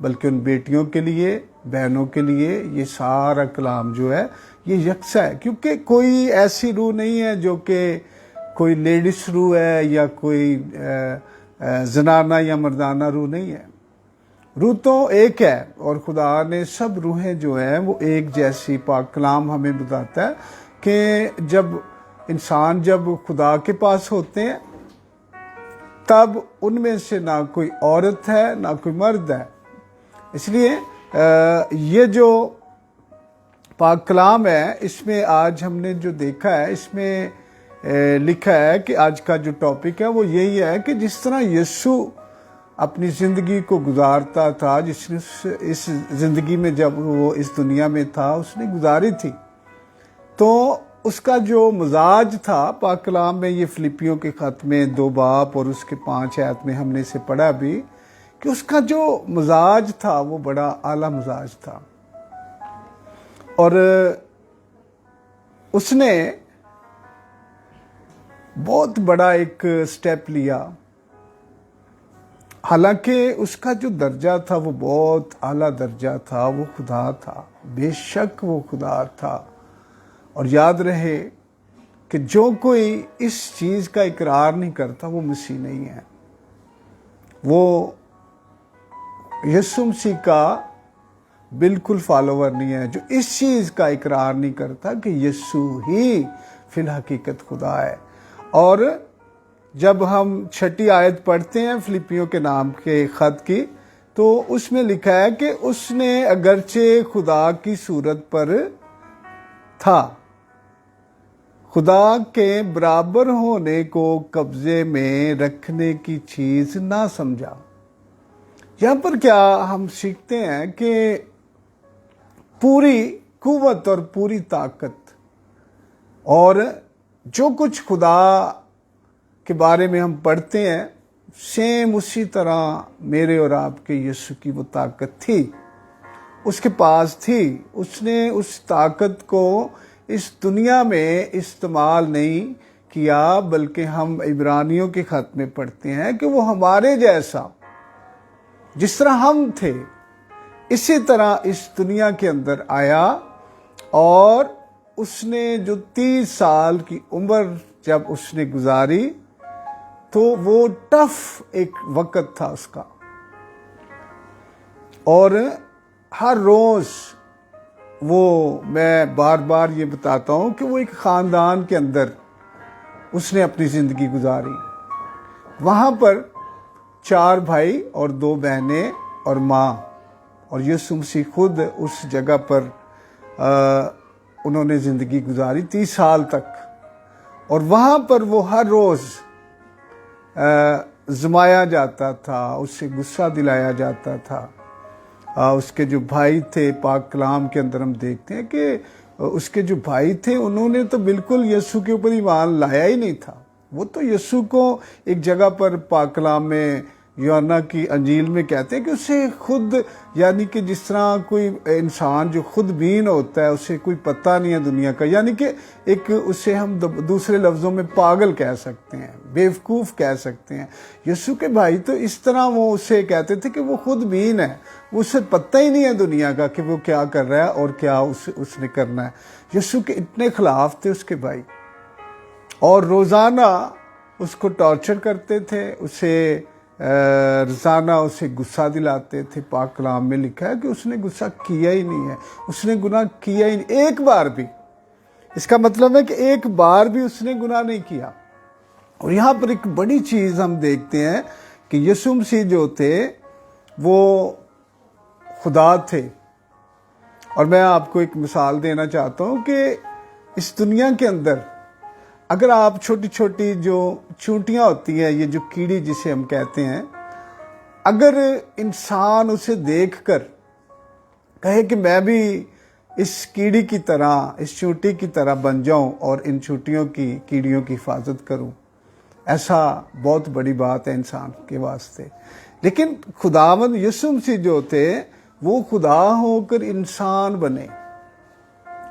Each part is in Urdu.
بلکہ ان بیٹیوں کے لیے، بہنوں کے لیے یہ سارا کلام جو ہے یہ یکساں ہے، کیونکہ کوئی ایسی روح نہیں ہے جو کہ کوئی لیڈیز روح ہے یا کوئی زنانہ یا مردانہ روح نہیں ہے۔ روح تو ایک ہے، اور خدا نے سب روحیں جو ہیں وہ ایک جیسی، پاک کلام ہمیں بتاتا ہے کہ جب انسان جب خدا کے پاس ہوتے ہیں تب ان میں سے نہ کوئی عورت ہے نہ کوئی مرد ہے۔ اس لیے یہ جو پاک کلام ہے اس میں آج ہم نے جو دیکھا ہے، اس میں لکھا ہے کہ آج کا جو ٹاپک ہے وہ یہی ہے کہ جس طرح یسوع اپنی زندگی کو گزارتا تھا، جس نے اس زندگی میں جب وہ اس دنیا میں تھا اس نے گزاری تھی، تو اس کا جو مزاج تھا پاک کلام میں، یہ فلپیوں کے خط میں 2 باب اور اس کے 5 آیت میں ہم نے اسے پڑھا بھی، کہ اس کا جو مزاج تھا وہ بڑا اعلیٰ مزاج تھا، اور اس نے بہت بڑا ایک سٹیپ لیا، حالانکہ اس کا جو درجہ تھا وہ بہت اعلیٰ درجہ تھا، وہ خدا تھا، بے شک وہ خدا تھا۔ اور یاد رہے کہ جو کوئی اس چیز کا اقرار نہیں کرتا وہ مسیح نہیں ہے، وہ یسوع مسیح کا بالکل فالوور نہیں ہے، جو اس چیز کا اقرار نہیں کرتا کہ یسوع ہی فی الحقیقت خدا ہے۔ اور جب ہم 6 آیت پڑھتے ہیں فلپیوں کے نام کے خط کی، تو اس میں لکھا ہے کہ اس نے اگرچہ خدا کی صورت پر تھا، خدا کے برابر ہونے کو قبضے میں رکھنے کی چیز نہ سمجھا۔ یہاں پر کیا ہم سیکھتے ہیں کہ پوری قوت اور پوری طاقت اور جو کچھ خدا کے بارے میں ہم پڑھتے ہیں، سیم اسی طرح میرے اور آپ کے یسوع کی وہ طاقت تھی، اس کے پاس تھی۔ اس نے اس طاقت کو اس دنیا میں استعمال نہیں کیا، بلکہ ہم عبرانیوں کے خط میں پڑھتے ہیں کہ وہ ہمارے جیسا، جس طرح ہم تھے اسی طرح اس دنیا کے اندر آیا، اور اس نے جو 30 سال کی عمر جب اس نے گزاری تو وہ ٹف ایک وقت تھا اس کا، اور ہر روز وہ، میں بار بار یہ بتاتا ہوں کہ وہ ایک خاندان کے اندر اس نے اپنی زندگی گزاری۔ وہاں پر 4 بھائی اور 2 بہنیں اور ماں، اور یسوع مسیح خود اس جگہ پر انہوں نے زندگی گزاری 30 سال تک، اور وہاں پر وہ ہر روز زمایا جاتا تھا، اس سے غصہ دلایا جاتا تھا۔ اس کے جو بھائی تھے، پاک کلام کے اندر ہم دیکھتے ہیں کہ اس کے جو بھائی تھے انہوں نے تو بالکل یسوع کے اوپر ایمان لایا ہی نہیں تھا۔ وہ تو یسوع کو ایک جگہ پر پاک کلام میں، یوحنا کی انجیل میں کہتے ہیں کہ اسے خود، یعنی کہ جس طرح کوئی انسان جو خود بین ہوتا ہے اسے کوئی پتہ نہیں ہے دنیا کا، یعنی کہ ایک اسے ہم دوسرے لفظوں میں پاگل کہہ سکتے ہیں، بیوقوف کہہ سکتے ہیں۔ یسوع کے بھائی تو اس طرح وہ اسے کہتے تھے کہ وہ خود بین ہے، وہ اسے پتہ ہی نہیں ہے دنیا کا کہ وہ کیا کر رہا ہے اور کیا اس نے کرنا ہے۔ یسوع کے اتنے خلاف تھے اس کے بھائی، اور روزانہ اس کو ٹارچر کرتے تھے، اسے روزانہ اسے غصہ دلاتے تھے۔ پاک کلام میں لکھا ہے کہ اس نے غصہ کیا ہی نہیں ہے، اس نے گناہ کیا ہی نہیں ایک بار بھی۔ اس کا مطلب ہے کہ ایک بار بھی اس نے گناہ نہیں کیا۔ اور یہاں پر ایک بڑی چیز ہم دیکھتے ہیں کہ یسوع مسیح جو تھے وہ خدا تھے، اور میں آپ کو ایک مثال دینا چاہتا ہوں کہ اس دنیا کے اندر اگر آپ چھوٹی چھوٹی جو چونٹیاں ہوتی ہیں، یہ جو کیڑی جسے ہم کہتے ہیں، اگر انسان اسے دیکھ کر کہے کہ میں بھی اس کیڑی کی طرح، اس چونٹی کی طرح بن جاؤں اور ان کیڑیوں کی حفاظت کروں، ایسا بہت بڑی بات ہے انسان کے واسطے۔ لیکن خداوند یسوع مسیح جو تھے وہ خدا ہو کر انسان بنے،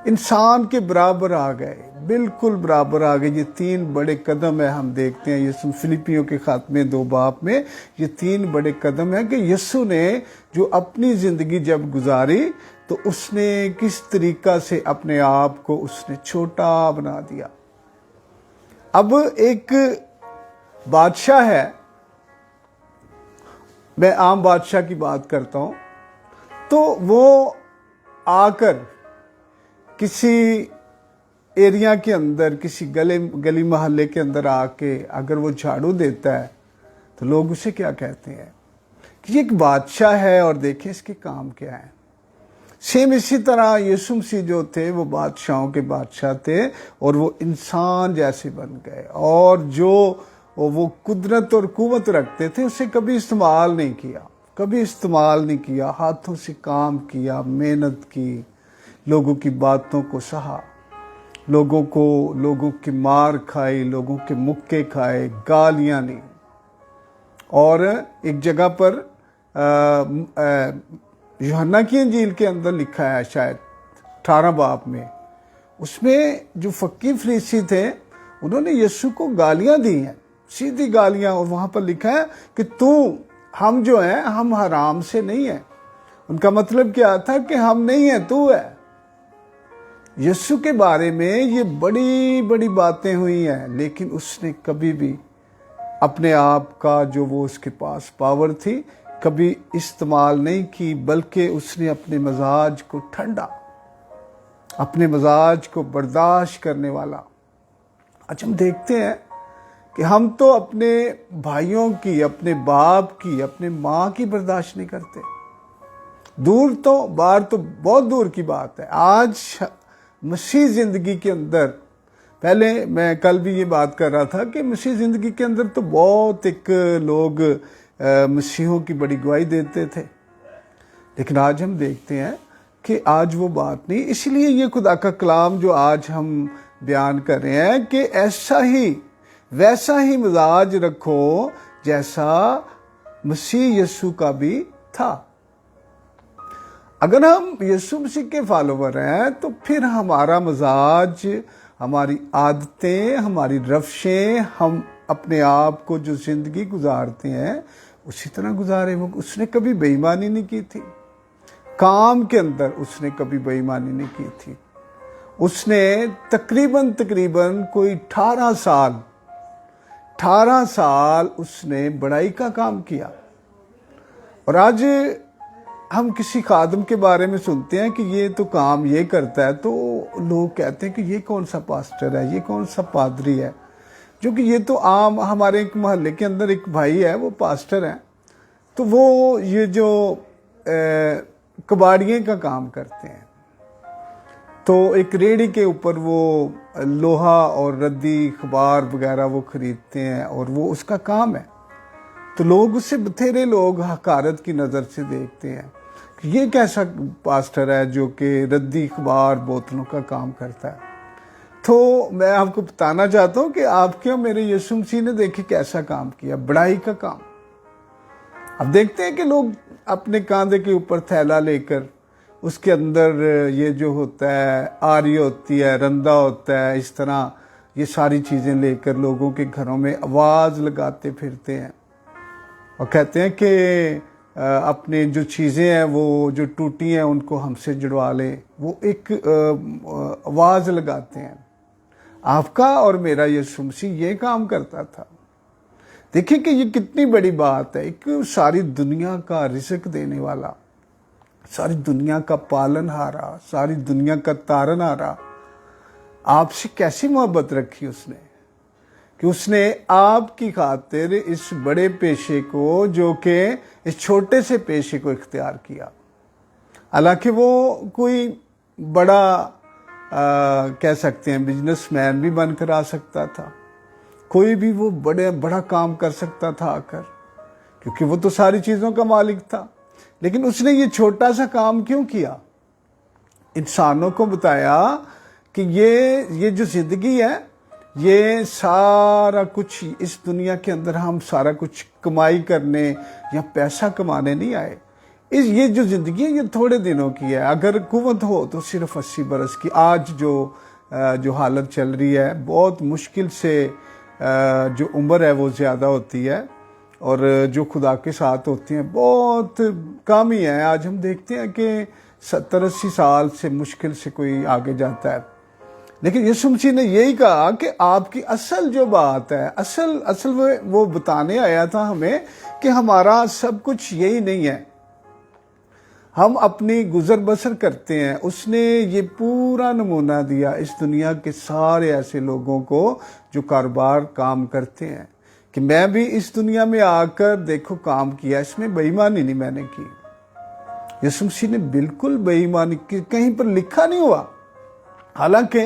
انسان کے برابر آ گئے، بالکل برابر آ گئے۔ یہ 3 بڑے قدم ہیں، ہم دیکھتے ہیں یسوع فلپیوں کے خط میں 2 باب میں یہ 3 بڑے قدم ہیں کہ یسوع نے جو اپنی زندگی جب گزاری تو اس نے کس طریقہ سے اپنے آپ کو اس نے چھوٹا بنا دیا۔ اب ایک بادشاہ ہے، میں عام بادشاہ کی بات کرتا ہوں، تو وہ آ کر کسی ایریا کے اندر، کسی گلی محلے کے اندر آ کے اگر وہ جھاڑو دیتا ہے تو لوگ اسے کیا کہتے ہیں کہ یہ ایک بادشاہ ہے اور دیکھیں اس کے کام کیا ہیں۔ سیم اسی طرح یسوع مسیح جو تھے وہ بادشاہوں کے بادشاہ تھے اور وہ انسان جیسے بن گئے، اور جو وہ قدرت اور قوت رکھتے تھے اسے کبھی استعمال نہیں کیا، کبھی استعمال نہیں کیا، ہاتھوں سے کام کیا، محنت کی، لوگوں کی باتوں کو سہا، لوگوں کی مار کھائی، لوگوں کے مکے کھائے، گالیاں نہیں۔ اور ایک جگہ پر یوحنا کی انجیل کے اندر لکھا ہے شاید 18 باب میں، اس میں جو فقی فریسی تھے انہوں نے یسوع کو گالیاں دی ہیں، سیدھی گالیاں، اور وہاں پر لکھا ہے کہ ہم جو ہیں ہم حرام سے نہیں ہیں۔ ان کا مطلب کیا تھا کہ ہم نہیں ہیں، تو ہے۔ یسوع کے بارے میں یہ بڑی بڑی باتیں ہوئی ہیں، لیکن اس نے کبھی بھی اپنے آپ کا جو وہ اس کے پاس پاور تھی کبھی استعمال نہیں کی، بلکہ اس نے اپنے مزاج کو ٹھنڈا، اپنے مزاج کو برداشت کرنے والا۔ آج ہم دیکھتے ہیں کہ ہم تو اپنے بھائیوں کی، اپنے باپ کی، اپنے ماں کی برداشت نہیں کرتے، دور تو باہر تو بہت دور کی بات ہے۔ آج مسیح زندگی کے اندر، پہلے میں کل بھی یہ بات کر رہا تھا کہ مسیح زندگی کے اندر تو بہت ایک لوگ مسیحوں کی بڑی گواہی دیتے تھے، لیکن آج ہم دیکھتے ہیں کہ آج وہ بات نہیں۔ اس لیے یہ خدا کا کلام جو آج ہم بیان کر رہے ہیں کہ ویسا ہی مزاج رکھو جیسا مسیح یسوع کا بھی تھا۔ اگر ہم یسوع مسیح کے فالوور ہیں تو پھر ہمارا مزاج، ہماری عادتیں، ہماری روشیں، ہم اپنے آپ کو جو زندگی گزارتے ہیں اسی طرح گزارے۔ اس نے کبھی بے ایمانی نہیں کی تھی، کام کے اندر اس نے کبھی بے ایمانی نہیں کی تھی۔ اس نے تقریباً کوئی 18 سال اس نے بڑائی کا کام کیا۔ اور آج ہم کسی خادم کے بارے میں سنتے ہیں کہ یہ تو کام یہ کرتا ہے، تو لوگ کہتے ہیں کہ یہ کون سا پاسٹر ہے، یہ کون سا پادری ہے، جو کہ یہ تو عام ہمارے ایک محلے کے اندر ایک بھائی ہے وہ پاسٹر ہیں، تو وہ یہ جو کباڑیے کا کام کرتے ہیں، تو ایک ریڑھی کے اوپر وہ لوہا اور ردی اخبار وغیرہ وہ خریدتے ہیں اور وہ اس کا کام ہے۔ تو لوگ اسے بتھیرے لوگ حقارت کی نظر سے دیکھتے ہیں کہ یہ کیسا پاسٹر ہے جو کہ ردی اخبار بوتلوں کا کام کرتا ہے۔ تو میں آپ کو بتانا چاہتا ہوں کہ آپ کے میرے یسوع مسیح نے دیکھے کیسا کام کیا، بڑائی کا کام۔ اب دیکھتے ہیں کہ لوگ اپنے کاندھے کے اوپر تھیلا لے کر اس کے اندر یہ جو ہوتا ہے آری ہوتی ہے، رندہ ہوتا ہے، اس طرح یہ ساری چیزیں لے کر لوگوں کے گھروں میں آواز لگاتے پھرتے ہیں اور کہتے ہیں کہ اپنے جو چیزیں ہیں وہ جو ٹوٹی ہیں ان کو ہم سے جڑوا لیں، وہ ایک آواز لگاتے ہیں۔ آپ کا اور میرا یسوع مسیح یہ کام کرتا تھا۔ دیکھیں کہ یہ کتنی بڑی بات ہے، ایک ساری دنیا کا رزق دینے والا، ساری دنیا کا پالن ہارا، ساری دنیا کا تارن ہارا، آپ سے کیسی محبت رکھی اس نے کہ اس نے آپ کی خاطر اس بڑے پیشے کو، جو کہ اس چھوٹے سے پیشے کو اختیار کیا۔ حالانکہ وہ کوئی بڑا کہہ سکتے ہیں بزنس مین بھی بن کر آ سکتا تھا، کوئی بھی وہ بڑا کام کر سکتا تھا آ کر، کیونکہ وہ تو ساری چیزوں کا مالک تھا، لیکن اس نے یہ چھوٹا سا کام کیوں کیا؟ انسانوں کو بتایا کہ یہ جو زندگی ہے، یہ سارا کچھ اس دنیا کے اندر ہم سارا کچھ کمائی کرنے یا پیسہ کمانے نہیں آئے، یہ جو زندگی ہے یہ تھوڑے دنوں کی ہے. اگر قوت ہو تو صرف 80 برس کی. آج جو حالت چل رہی ہے بہت مشکل سے جو عمر ہے وہ زیادہ ہوتی ہے اور جو خدا کے ساتھ ہوتی ہیں بہت کم ہی ہے. آج ہم دیکھتے ہیں کہ 70-80 سال سے مشکل سے کوئی آگے جاتا ہے. لیکن یسوع مسیح نے یہی کہا کہ آپ کی اصل جو بات ہے اصل وہ بتانے آیا تھا ہمیں کہ ہمارا سب کچھ یہی نہیں ہے. ہم اپنی گزر بسر کرتے ہیں. اس نے یہ پورا نمونہ دیا اس دنیا کے سارے ایسے لوگوں کو جو کاروبار کام کرتے ہیں کہ میں بھی اس دنیا میں آ کر دیکھو کام کیا, اس میں بے ایمانی نہیں میں نے کی. یسوع مسیح نے بالکل بے ایمانی کی, کہیں پر لکھا نہیں ہوا. حالانکہ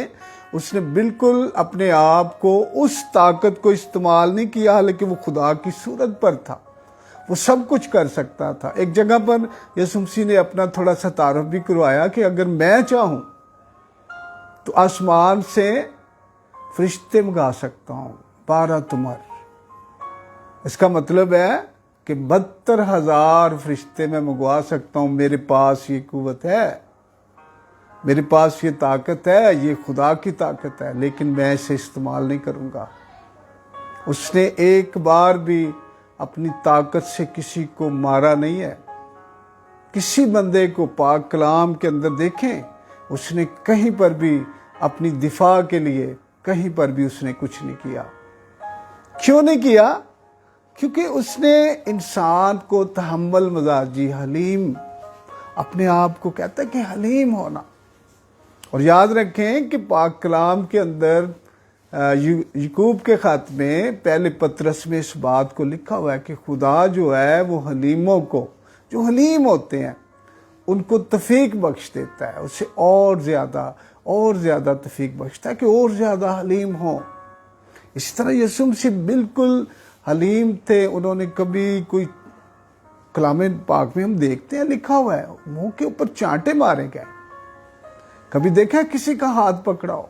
اس نے بالکل اپنے آپ کو اس طاقت کو استعمال نہیں کیا, حالانکہ وہ خدا کی صورت پر تھا, وہ سب کچھ کر سکتا تھا. ایک جگہ پر یسوع مسیح نے اپنا تھوڑا سا تعارف بھی کروایا کہ اگر میں چاہوں تو آسمان سے فرشتے منگا سکتا ہوں 12 تمر. اس کا مطلب ہے کہ 72,000 فرشتے میں منگوا سکتا ہوں. میرے پاس یہ قوت ہے, میرے پاس یہ طاقت ہے, یہ خدا کی طاقت ہے, لیکن میں اسے استعمال نہیں کروں گا. اس نے ایک بار بھی اپنی طاقت سے کسی کو مارا نہیں ہے. کسی بندے کو پاک کلام کے اندر دیکھیں, اس نے کہیں پر بھی اپنی دفاع کے لیے کہیں پر بھی اس نے کچھ نہیں کیا. کیوں نہیں کیا؟ کیونکہ اس نے انسان کو تحمل مزاجی, حلیم, اپنے آپ کو کہتا ہے کہ حلیم ہونا. اور یاد رکھیں کہ پاک کلام کے اندر یعقوب کے خط میں پہلے پطرس میں اس بات کو لکھا ہوا ہے کہ خدا جو ہے وہ حلیموں کو, جو حلیم ہوتے ہیں, ان کو توفیق بخش دیتا ہے. اسے اور زیادہ توفیق بخشتا ہے کہ اور زیادہ حلیم ہوں. اس طرح یسوع مسیح بالکل حلیم تھے. انہوں نے کبھی کوئی کلام پاک میں ہم دیکھتے ہیں لکھا ہوا ہے منہ کے اوپر چانٹے مارے گئے. کبھی دیکھا کسی کا ہاتھ پکڑا ہو,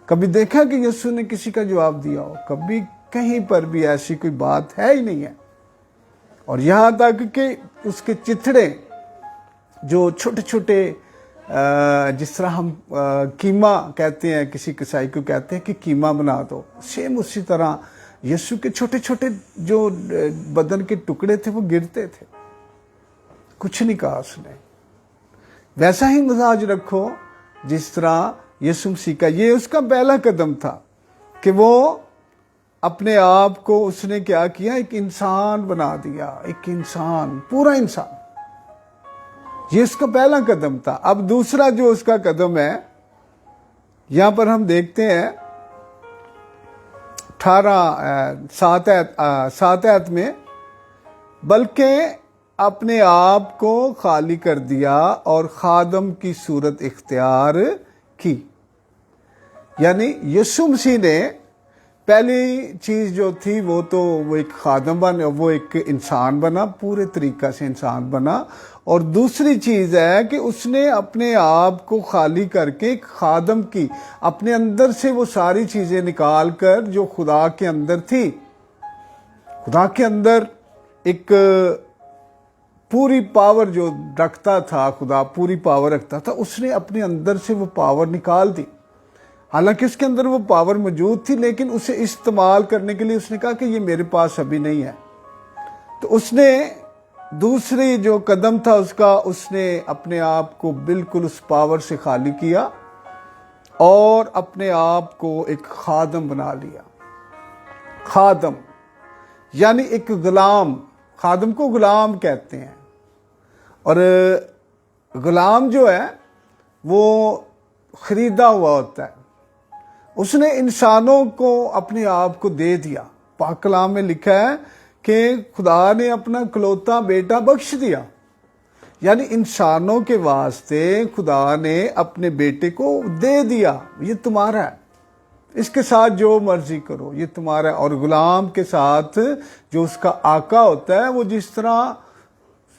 کبھی دیکھا کہ یسوع نے کسی کا جواب دیا ہو, کبھی کہیں پر بھی ایسی کوئی بات ہے ہی نہیں ہے. اور یہاں تک کہ اس کے چتھڑے جو چھوٹے چھوٹے جس طرح ہم کیما کہتے ہیں, کسی کسائی کو کہتے ہیں کہ کیما بنا دو, سیم اسی طرح یسوع کے چھوٹے چھوٹے جو بدن کے ٹکڑے تھے وہ گرتے تھے. کچھ نہیں کہا اس نے. ویسا ہی مزاج رکھو جس طرح یسوع مسیح کا. یہ اس کا پہلا قدم تھا کہ وہ اپنے آپ کو اس نے کیا کیا, ایک انسان بنا دیا, ایک انسان, پورا انسان. یہ اس کا پہلا قدم تھا. اب دوسرا جو اس کا قدم ہے, یہاں پر ہم دیکھتے ہیں 7 آیت میں, بلکہ اپنے آپ کو خالی کر دیا اور خادم کی صورت اختیار کی. یعنی یسوع مسیح نے پہلی چیز جو تھی وہ ایک خادم بنا, وہ ایک انسان بنا, پورے طریقہ سے انسان بنا. اور دوسری چیز ہے کہ اس نے اپنے آپ کو خالی کر کے ایک خادم کی, اپنے اندر سے وہ ساری چیزیں نکال کر جو خدا کے اندر تھی. خدا کے اندر ایک پوری پاور جو رکھتا تھا, خدا پوری پاور رکھتا تھا, اس نے اپنے اندر سے وہ پاور نکال دی. حالانکہ اس کے اندر وہ پاور موجود تھی, لیکن اسے استعمال کرنے کے لیے اس نے کہا کہ یہ میرے پاس ابھی نہیں ہے. تو اس نے دوسری جو قدم تھا اس نے اپنے آپ کو بالکل اس پاور سے خالی کیا اور اپنے آپ کو ایک خادم بنا لیا. خادم یعنی ایک غلام. خادم کو غلام کہتے ہیں, اور غلام جو ہے وہ خریدا ہوا ہوتا ہے. اس نے انسانوں کو اپنے آپ کو دے دیا. پاک کلام میں لکھا ہے کہ خدا نے اپنا اکلوتا بیٹا بخش دیا. یعنی انسانوں کے واسطے خدا نے اپنے بیٹے کو دے دیا, یہ تمہارا ہے, اس کے ساتھ جو مرضی کرو, یہ تمہارا ہے. اور غلام کے ساتھ جو اس کا آقا ہوتا ہے وہ جس طرح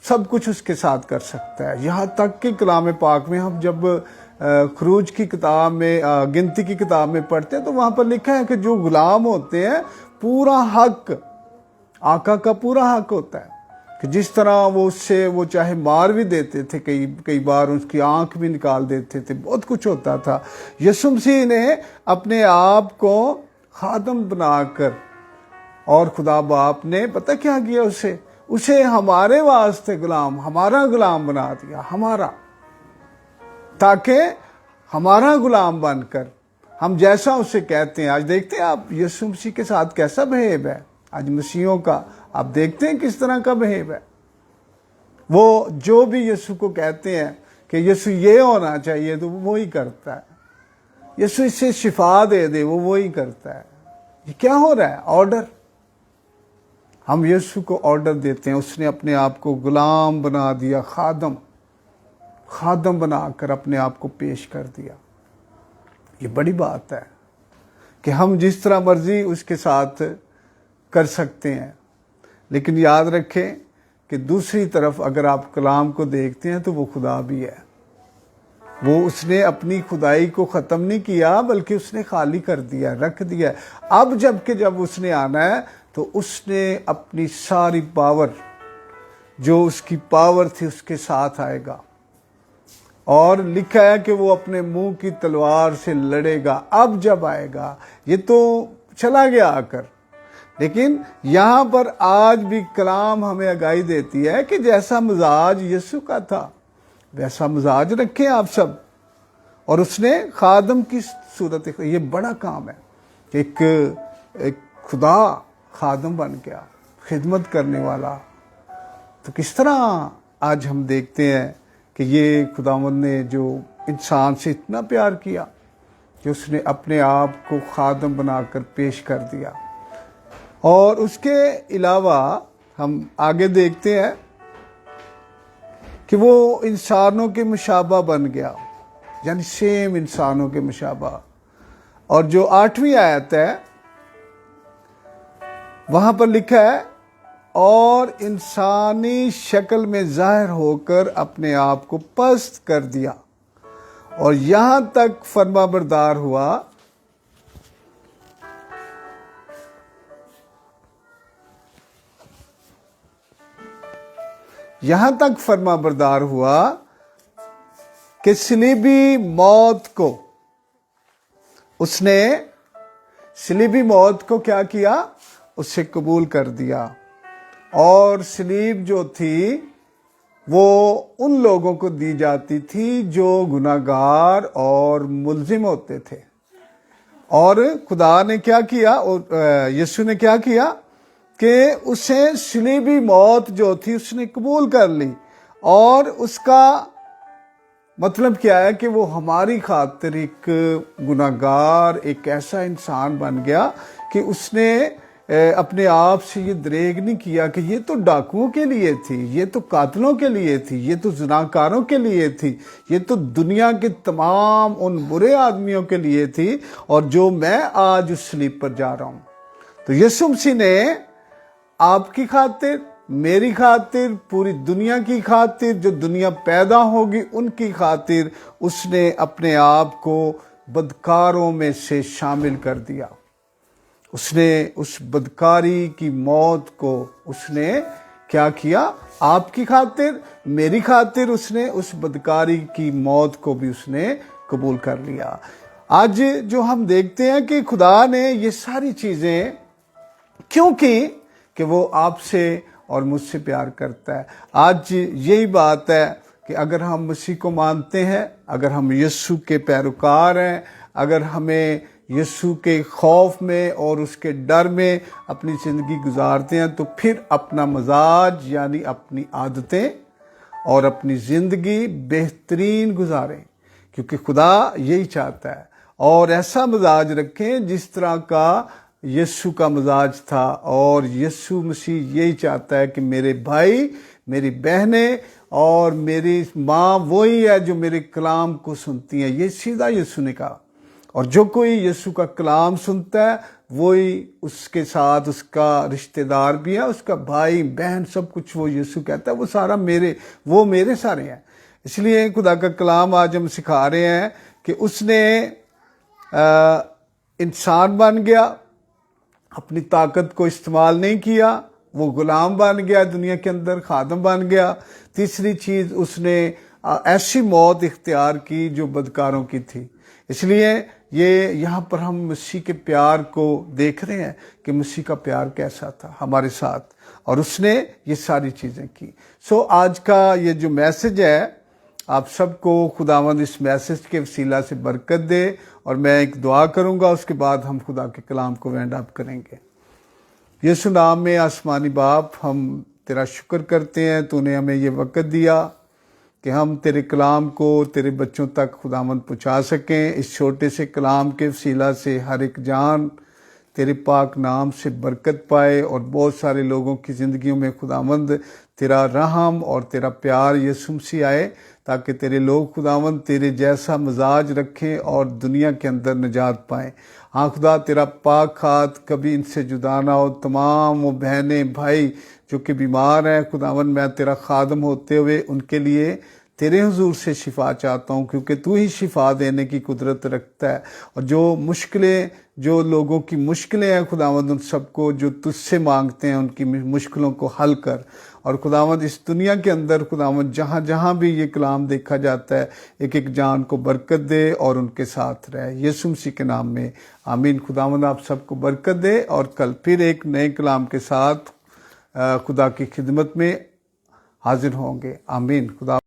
سب کچھ اس کے ساتھ کر سکتا ہے. یہاں تک کہ کلام پاک میں ہم جب خروج کی کتاب میں, گنتی کی کتاب میں پڑھتے ہیں تو وہاں پر لکھا ہے کہ جو غلام ہوتے ہیں پورا حق آقا کا پورا حق ہوتا ہے کہ جس طرح وہ اس سے وہ چاہے مار بھی دیتے تھے، کئی بار اس کی آنکھ بھی نکال دیتے تھے، بہت کچھ ہوتا تھا، یسوع مسیح نے اپنے آپ کو خادم بنا کر، اور خدا باپ نے پتہ کیا کیا، اسے ہمارے واسطے غلام، ہمارا غلام بنا دیا، ہمارا، تاکہ ہمارا غلام بن کر ہم جیسا اسے کہتے ہیں۔ آج دیکھتے ہیں آپ یسوع مسیح کے ساتھ کیسا بہیو ہے، آج مسیحوں کا آپ دیکھتے ہیں کس طرح کا بہیو ہے۔ وہ جو بھی یسوع کو کہتے ہیں کہ یسوع یہ ہونا چاہیے تو وہ وہی کرتا ہے، یسوع اس سے شفا دے دے وہ وہی کرتا ہے۔ یہ کیا ہو رہا ہے؟ آرڈر۔ ہم یسوع کو آرڈر دیتے ہیں، اس نے اپنے آپ کو غلام بنا دیا، خادم بنا کر اپنے آپ کو پیش کر دیا۔ یہ بڑی بات ہے کہ ہم جس طرح مرضی اس کے ساتھ کر سکتے ہیں، لیکن یاد رکھیں کہ دوسری طرف اگر آپ کلام کو دیکھتے ہیں تو وہ خدا بھی ہے۔ وہ اس نے اپنی خدائی کو ختم نہیں کیا، بلکہ اس نے خالی کر دیا، رکھ دیا۔ اب جب اس نے آنا ہے تو اس نے اپنی ساری پاور، جو اس کی پاور تھی، اس کے ساتھ آئے گا، اور لکھا ہے کہ وہ اپنے منہ کی تلوار سے لڑے گا۔ اب جب آئے گا، یہ تو چلا گیا آ کر، لیکن یہاں پر آج بھی کلام ہمیں آگاہی دیتی ہے کہ جیسا مزاج یسوع کا تھا ویسا مزاج رکھیں آپ سب۔ اور اس نے خادم کی صورت، یہ بڑا کام ہے کہ ایک خدا خادم بن گیا، خدمت کرنے والا۔ تو کس طرح آج ہم دیکھتے ہیں کہ یہ خداوند نے جو انسان سے اتنا پیار کیا کہ اس نے اپنے آپ کو خادم بنا کر پیش کر دیا۔ اور اس کے علاوہ ہم آگے دیکھتے ہیں کہ وہ انسانوں کے مشابہ بن گیا، یعنی سیم انسانوں کے مشابہ۔ اور جو 8ویں آیت ہے وہاں پر لکھا ہے، اور انسانی شکل میں ظاہر ہو کر اپنے آپ کو پست کر دیا، اور یہاں تک فرما بردار ہوا کہ صلیبی موت کو اس نے صلیبی موت کو کیا کیا؟ اس سے قبول کر دیا۔ اور صلیب جو تھی وہ ان لوگوں کو دی جاتی تھی جو گناہگار اور ملزم ہوتے تھے، اور خدا نے کیا کیا، یسوع نے کیا کیا کہ اسے صلیبی موت جو تھی اس نے قبول کر لی۔ اور اس کا مطلب کیا ہے کہ وہ ہماری خاطر ایک گناہگار، ایک ایسا انسان بن گیا کہ اس نے اپنے آپ سے یہ دریغ نہیں کیا کہ یہ تو ڈاکوؤں کے لیے تھی، یہ تو قاتلوں کے لیے تھی، یہ تو زناکاروں کے لیے تھی، یہ تو دنیا کے تمام ان برے آدمیوں کے لیے تھی، اور جو میں آج اس صلیب پر جا رہا ہوں۔ تو یسوع مسیح نے آپ کی خاطر، میری خاطر، پوری دنیا کی خاطر، جو دنیا پیدا ہوگی ان کی خاطر، اس نے اپنے آپ کو بدکاروں میں سے شامل کر دیا۔ اس نے اس بدکاری کی موت کو اس نے کیا کیا؟ آپ کی خاطر، میری خاطر اس نے اس بدکاری کی موت کو بھی اس نے قبول کر لیا۔ آج جو ہم دیکھتے ہیں کہ خدا نے یہ ساری چیزیں کیوں کی؟ کہ وہ آپ سے اور مجھ سے پیار کرتا ہے۔ آج یہی بات ہے کہ اگر ہم مسیح کو مانتے ہیں، اگر ہم یسوع کے پیروکار ہیں، اگر ہمیں یسوع کے خوف میں اور اس کے ڈر میں اپنی زندگی گزارتے ہیں، تو پھر اپنا مزاج یعنی اپنی عادتیں اور اپنی زندگی بہترین گزاریں، کیونکہ خدا یہی چاہتا ہے۔ اور ایسا مزاج رکھیں جس طرح کا یسوع کا مزاج تھا، اور یسوع مسیح یہی چاہتا ہے کہ میرے بھائی، میری بہنیں اور میری ماں وہی ہے جو میرے کلام کو سنتی ہیں۔ یہ سیدھا یسوع نے کہا، اور جو کوئی یسوع کا کلام سنتا ہے وہی اس کے ساتھ اس کا رشتہ دار بھی ہے، اس کا بھائی بہن سب کچھ وہ یسوع کہتا ہے، وہ سارا میرے سارے ہیں۔ اس لیے خدا کا کلام آج ہم سکھا رہے ہیں کہ اس نے انسان بن گیا، اپنی طاقت کو استعمال نہیں کیا، وہ غلام بن گیا دنیا کے اندر، خادم بن گیا۔ تیسری چیز اس نے ایسی موت اختیار کی جو بدکاروں کی تھی۔ اس لیے یہ یہاں پر ہم مسیح کے پیار کو دیکھ رہے ہیں کہ مسیح کا پیار کیسا تھا ہمارے ساتھ، اور اس نے یہ ساری چیزیں کی۔ آج کا یہ جو میسج ہے، آپ سب کو خداوند اس میسج کے وسیلہ سے برکت دے، اور میں ایک دعا کروں گا، اس کے بعد ہم خدا کے کلام کو وینڈ اپ کریں گے۔ یسوع نام میں آسمانی باپ، ہم تیرا شکر کرتے ہیں، تو نے ہمیں یہ وقت دیا کہ ہم تیرے کلام کو تیرے بچوں تک خداوند پہنچا سکیں۔ اس چھوٹے سے کلام کے وسیلہ سے ہر ایک جان تیرے پاک نام سے برکت پائے، اور بہت سارے لوگوں کی زندگیوں میں خداوند تیرا رحم اور تیرا پیار یسوع مسیح آئے، تاکہ تیرے لوگ خداوند تیرے جیسا مزاج رکھیں اور دنیا کے اندر نجات پائیں۔ ہاں خدا، تیرا پاک ہاتھ کبھی ان سے جدا نہ ہو۔ تمام وہ بہنیں بھائی جو کہ بیمار ہیں خداوند، میں تیرا خادم ہوتے ہوئے ان کے لیے تیرے حضور سے شفا چاہتا ہوں، کیونکہ تو ہی شفا دینے کی قدرت رکھتا ہے۔ اور جو مشکلیں، جو لوگوں کی مشکلیں ہیں خداوند، ان سب کو جو تجھ سے مانگتے ہیں ان کی مشکلوں کو حل کر۔ اور خداوند اس دنیا کے اندر خداوند جہاں جہاں بھی یہ کلام دیکھا جاتا ہے، ایک ایک جان کو برکت دے اور ان کے ساتھ رہے، یسوع مسیح کے نام میں آمین۔ خداوند آپ سب کو برکت دے، اور کل پھر ایک نئے کلام کے ساتھ خدا کی خدمت میں حاضر ہوں گے، آمین۔ خدا